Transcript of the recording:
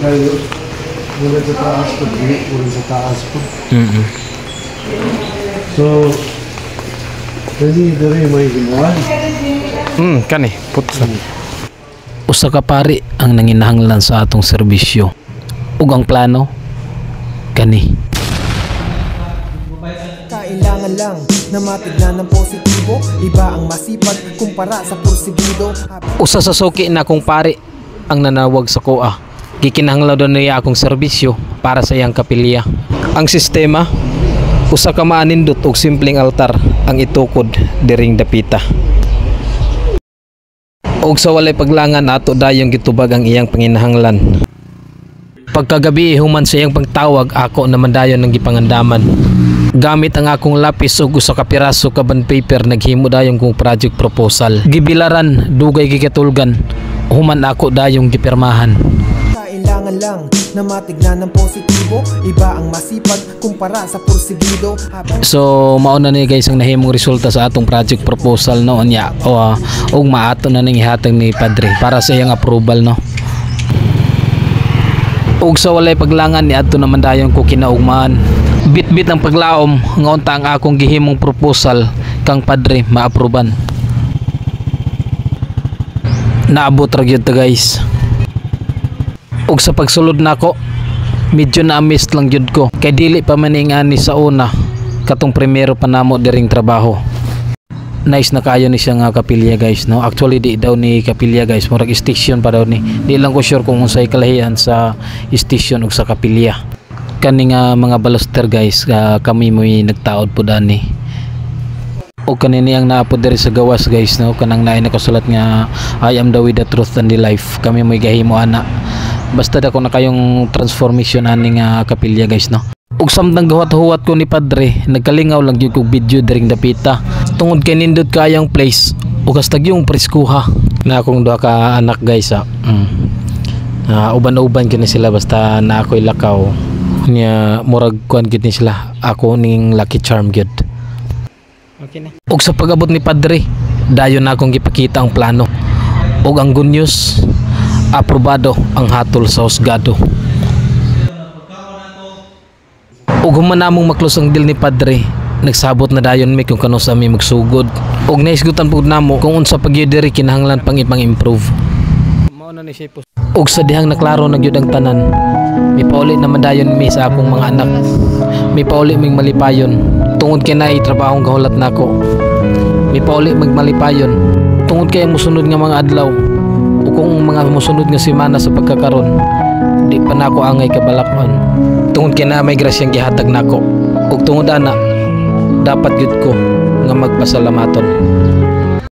kayo. Mula sa taas po, mula sa taas po. So, kasi dari may ginawa. Kani, putsa. Usa ka pari ang nanginahanglan sa atong serbisyo. Ug ang plano kani. Kailangan lang na matignan ng positibo. Iba ang masipag kumpara sa porsigido. Usa sa suki na akong pari ang nanawag sa kuha. Gikinahanglan daw niya akong serbisyo para sa iyang kapilya. Ang sistema, usa ka maanindot og simpleng altar ang itukod diring dapita. Og sa walay paglangan ato dayong gitubag ang iyang panginahanglan. Pagkagabi human sa iyang pagtawag, ako naman dayon ng gipangandaman. Gamit ang akong lapis ug usa ka piraso ka bond paper, naghimo dayon kong project proposal. Gibilaran, dugay gikatulgan, human ako dayong gipirmahan. Kailangan lang na matignan ng positibo. Iba ang masipag kumpara sa porsigido. So mauna ni guys ang nahimong resulta sa atong project proposal noon ya. Og maato na ning ihatag ni Padre para sa iyang approval no. Ug sa walay paglangan ni adto naman dayon ko kinaugmaan. Bit-bit ang paglaom nga unta ang akong gihimong proposal kang Padre maaproban. Naabot ra gyud ta guys. Ug sa pagsulod nako, medyo na-miss lang jud ko kay dili pa man ingani sa una katong primero pa namo diring trabaho. Nice na kayo ni siya nga kapilya guys no. Actually di daw ni kapilya guys, murag station pa daw ni. Di lang ko sure kung unsay kalahian sa station ug sa kapilya. Kani nga mga baluster guys, kami mo'y nagtaod po dani. O kanini ang naapod diri sa gawas guys no, kanang naay nakasulat nga I am the way, the truth and the life. Kami mo'y gahimo ana. Basta dako na kayong transformation ani nga kapilya guys no. Ug samtang gahuat-huwat ko ni Padre, nagkalingaw lang gyud kog video diring dapita. Tungod kay nindot kayang place ug hastag yung preskuha na akong duha ka anak guys uban-uban kini sila basta na ako'y lakaw. Nya murag kuan gid ni sila. Ako ning lucky charm gyud. Okay na. Ug sa pag-abot ni Padre, dayon na akong gipakita ang plano. Ug ang good news, aprobado ang hatol sa husgado. Ug human namong maklos ang deal ni Padre, nagsabot na dayon mi kung kano sa mi magsugod. Ug naisgutan pud namo kung unsa pa gyud diri kinahanglan pang ipang-improve. Mao na ni siya. Ug sa dihang naklaro na gyud ang tanan, mipauli naman dayon mi sa akong mga anak. Mipauli mig malipayon tungod kay naay trabahong gahulat nako. Mipauli mig malipayon tungod kay mosunod nga mga adlaw. Ug kung mga mosunod nga semana sa pagkakaron, di pa nako angay kabalakon. Tungod kay na may grasyang gihatag nako. Ug tungod ana, dapat gyud ko nga magpasalamaton.